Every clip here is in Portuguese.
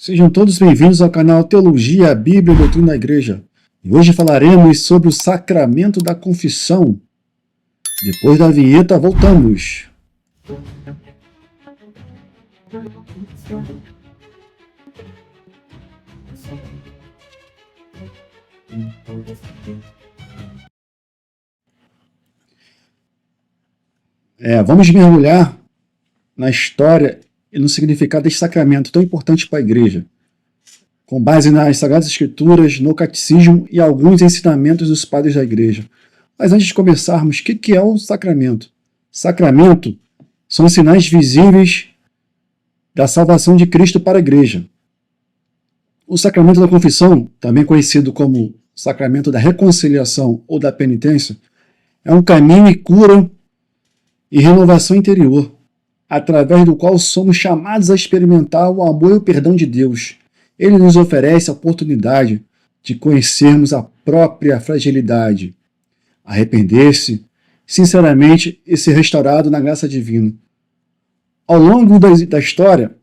Sejam todos bem-vindos ao canal Teologia, Bíblia e Doutrina da Igreja. E hoje falaremos sobre o sacramento da confissão. Depois da vinheta, voltamos. Vamos mergulhar na história e no significado desse sacramento tão importante para a Igreja, com base nas Sagradas Escrituras, no Catecismo e alguns ensinamentos dos padres da Igreja. Mas antes de começarmos, o que é um sacramento? Sacramento são sinais visíveis da salvação de Cristo para a Igreja. O sacramento da confissão, também conhecido como sacramento da reconciliação ou da penitência, é um caminho e cura e renovação interior, através do qual somos chamados a experimentar o amor e o perdão de Deus. Ele nos oferece a oportunidade de conhecermos a própria fragilidade, arrepender-se sinceramente e ser restaurado na graça divina. Ao longo da história,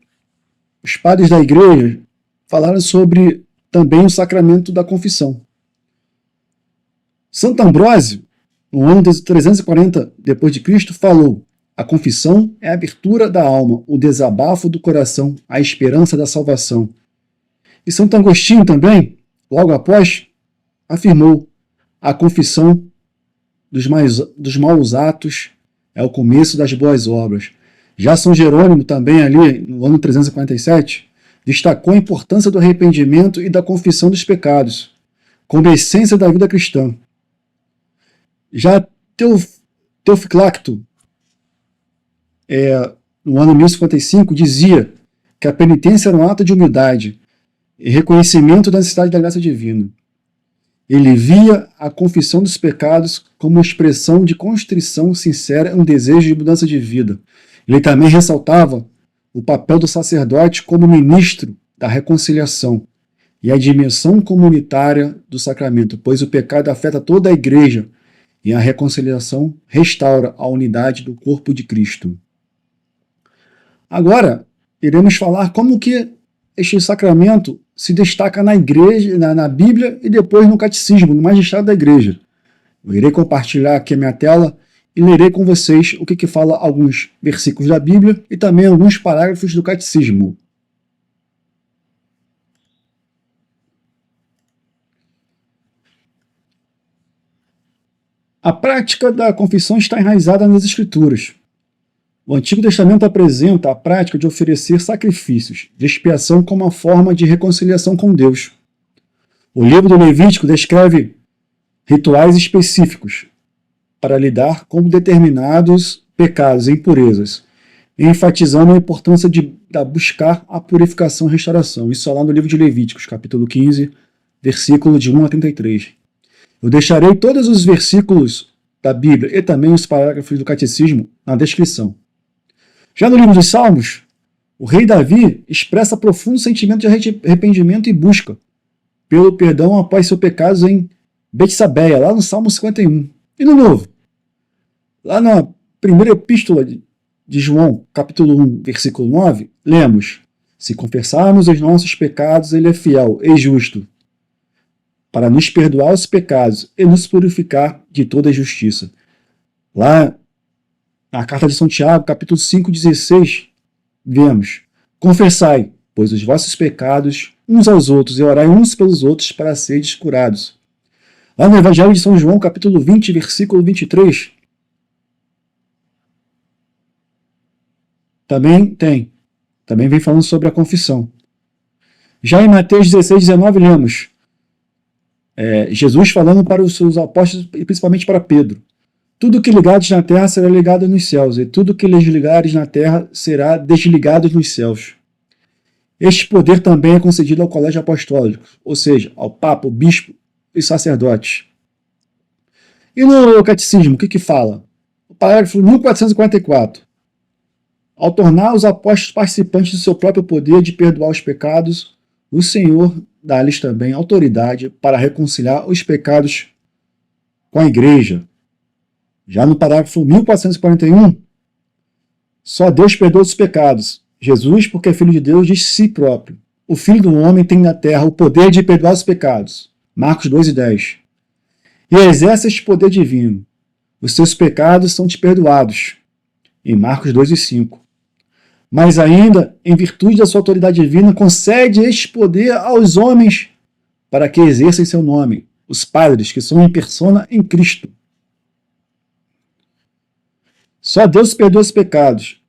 os padres da Igreja falaram sobre também o sacramento da confissão. Santo Ambrósio, no ano de 340 d.C., falou: a confissão é a abertura da alma, o desabafo do coração, a esperança da salvação. E Santo Agostinho também, logo após, afirmou: a confissão dos maus atos é o começo das boas obras. Já São Jerônimo, também ali no ano 347, destacou a importância do arrependimento e da confissão dos pecados, como essência da vida cristã. Já Teofilacto, no ano 1055, dizia que a penitência era um ato de humildade e reconhecimento da necessidade da graça divina. Ele via a confissão dos pecados como uma expressão de contrição sincera e um desejo de mudança de vida. Ele também ressaltava o papel do sacerdote como ministro da reconciliação e a dimensão comunitária do sacramento, pois o pecado afeta toda a Igreja e a reconciliação restaura a unidade do corpo de Cristo. Agora, iremos falar como que este sacramento se destaca na Igreja, na Bíblia e depois no Catecismo, no Magistrado da Igreja. Eu irei compartilhar aqui a minha tela e lerei com vocês o que fala alguns versículos da Bíblia e também alguns parágrafos do Catecismo. A prática da confissão está enraizada nas Escrituras. O Antigo Testamento apresenta a prática de oferecer sacrifícios de expiação como uma forma de reconciliação com Deus. O livro do Levítico descreve rituais específicos para lidar com determinados pecados e impurezas, enfatizando a importância de buscar a purificação e restauração. Isso é lá no livro de Levíticos, capítulo 15, versículo de 1 a 33. Eu deixarei todos os versículos da Bíblia e também os parágrafos do Catecismo na descrição. Já no livro dos Salmos, o rei Davi expressa profundo sentimento de arrependimento e busca pelo perdão após seus pecados em Betsabeia, lá no Salmo 51. E no Novo, lá na primeira epístola de João, capítulo 1, versículo 9, lemos: se confessarmos os nossos pecados, ele é fiel e justo para nos perdoar os pecados e nos purificar de toda a justiça. Lá na carta de São Tiago, capítulo 5, 16, vemos: confessai, pois, os vossos pecados uns aos outros e orai uns pelos outros para seres curados. Lá no Evangelho de São João, capítulo 20, versículo 23, também vem falando sobre a confissão. Já em Mateus 16, 19, lemos Jesus falando para os seus apóstolos e principalmente para Pedro: tudo que ligares na terra será ligado nos céus, e tudo que desligares na terra será desligado nos céus. Este poder também é concedido ao colégio apostólico, ou seja, ao Papa, o Bispo e sacerdotes. E no Catecismo, o que fala? O parágrafo 1444. Ao tornar os apóstolos participantes do seu próprio poder de perdoar os pecados, o Senhor dá-lhes também autoridade para reconciliar os pecados com a Igreja. Já no parágrafo 1441, só Deus perdoa os pecados. Jesus, porque é Filho de Deus, diz si próprio: o Filho do Homem tem na terra o poder de perdoar os pecados. Marcos 2:10. E exerce este poder divino. Os seus pecados são te perdoados. Em Marcos 2:5. Mas ainda, em virtude da sua autoridade divina, concede este poder aos homens para que exerçam seu nome, os padres, que são em persona em Cristo. Só Deus perdoa os pecados.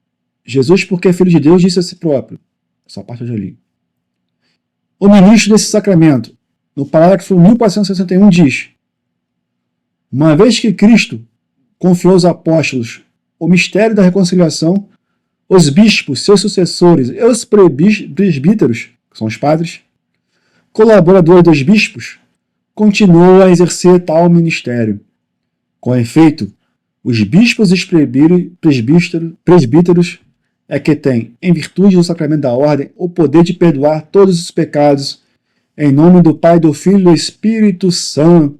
Jesus, porque é filho de Deus, disse a si próprio. Essa parte eu já li. O ministro desse sacramento, no parágrafo 1461, diz: uma vez que Cristo confiou aos apóstolos o mistério da reconciliação, os bispos, seus sucessores e os presbíteros, que são os padres, colaboradores dos bispos, continuam a exercer tal ministério. Com efeito, os bispos e os presbíteros é que têm, em virtude do sacramento da ordem, o poder de perdoar todos os pecados, em nome do Pai, do Filho e do Espírito Santo.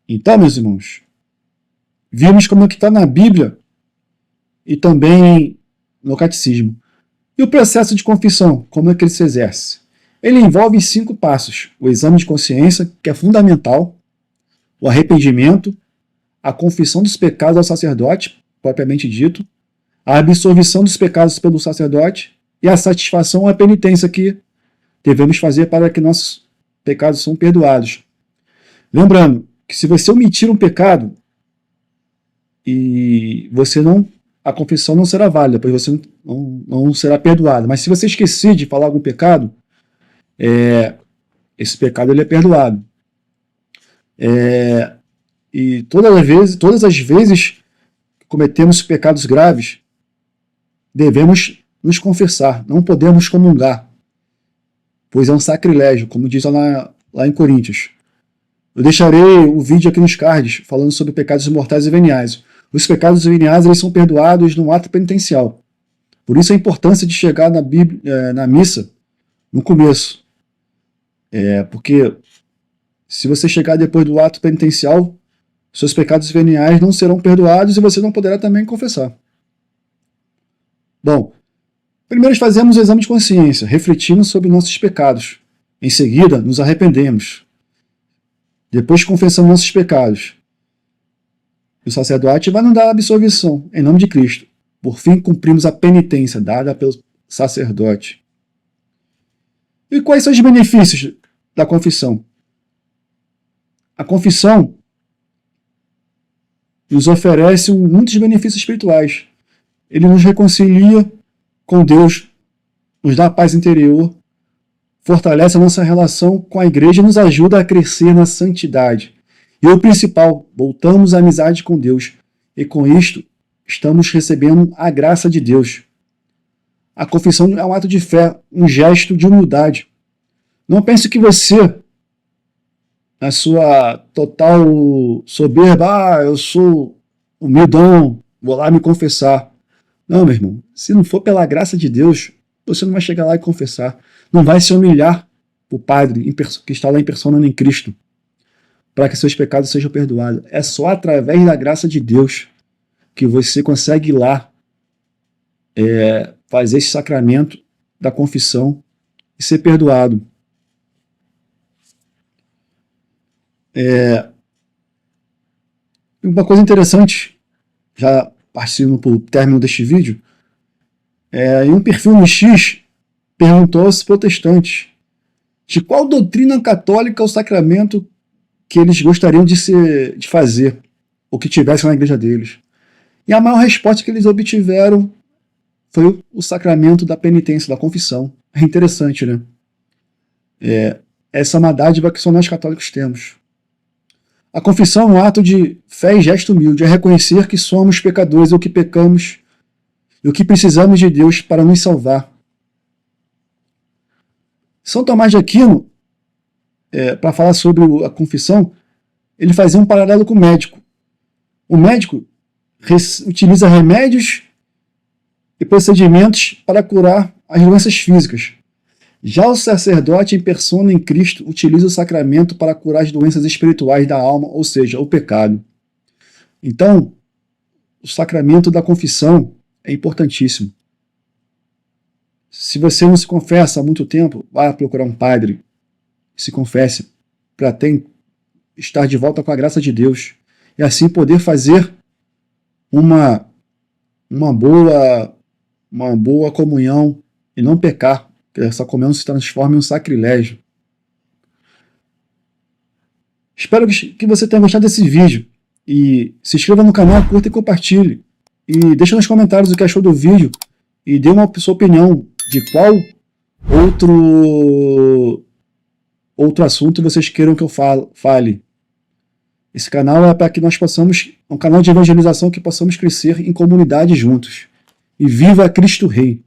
Então, meus irmãos, vimos como é que está na Bíblia e também no Catecismo. E o processo de confissão, como é que ele se exerce? Ele envolve 5 passos: o exame de consciência, que é fundamental, o arrependimento, a confissão dos pecados ao sacerdote, propriamente dito, a absolvição dos pecados pelo sacerdote e a satisfação ou a penitência que devemos fazer para que nossos pecados sejam perdoados. Lembrando que se você omitir um pecado e a confissão não será válida, pois você não será perdoado. Mas se você esquecer de falar algum pecado, esse pecado ele é perdoado. E todas as vezes que cometemos pecados graves, devemos nos confessar, não podemos comungar, pois é um sacrilégio, como diz lá em Coríntios. Eu deixarei o vídeo aqui nos cards, falando sobre pecados mortais e veniais. Os pecados veniais eles são perdoados no ato penitencial. Por isso a importância de chegar na missa no começo. Porque se você chegar depois do ato penitencial, seus pecados veniais não serão perdoados e você não poderá também confessar. Bom, primeiro fazemos o exame de consciência, refletindo sobre nossos pecados. Em seguida, nos arrependemos. Depois confessamos nossos pecados. O sacerdote vai nos dar a absolvição, em nome de Cristo. Por fim, cumprimos a penitência dada pelo sacerdote. E quais são os benefícios da confissão? A confissão nos oferece muitos benefícios espirituais. Ele nos reconcilia com Deus, nos dá paz interior, fortalece a nossa relação com a igreja e nos ajuda a crescer na santidade. E o principal, voltamos à amizade com Deus. E com isto, estamos recebendo a graça de Deus. A confissão é um ato de fé, um gesto de humildade. Não pense que você, na sua total soberba, eu sou humildão, vou lá me confessar. Não, meu irmão, se não for pela graça de Deus, você não vai chegar lá e confessar. Não vai se humilhar para o Padre que está lá em persona em Cristo, para que seus pecados sejam perdoados. É só através da graça de Deus que você consegue ir lá fazer esse sacramento da confissão e ser perdoado. Uma coisa interessante, já partindo para o término deste vídeo, em um perfil no X, perguntou aos protestantes de qual doutrina católica o sacramento que eles gostariam de fazer, ou que tivessem na igreja deles. E a maior resposta que eles obtiveram foi o sacramento da penitência, da confissão. É interessante, né? Essa é uma dádiva que só nós católicos temos. A confissão é um ato de fé e gesto humilde, é reconhecer que somos pecadores, o que pecamos e o que precisamos de Deus para nos salvar. São Tomás de Aquino, para falar sobre a confissão, ele fazia um paralelo com o médico. O médico utiliza remédios e procedimentos para curar as doenças físicas. Já o sacerdote em persona em Cristo utiliza o sacramento para curar as doenças espirituais da alma, ou seja, o pecado. Então, o sacramento da confissão é importantíssimo. Se você não se confessa há muito tempo, vá procurar um padre e se confesse para estar de volta com a graça de Deus e assim poder fazer uma boa comunhão e não pecar, que essa comunhão se transforme em um sacrilégio. Espero que você tenha gostado desse vídeo e se inscreva no canal, curta e compartilhe. E deixa nos comentários o que achou do vídeo e dê uma sua opinião de qual outro assunto vocês queiram que eu fale. Esse canal é para que nós possamos, é um canal de evangelização que possamos crescer em comunidade juntos. E viva Cristo Rei!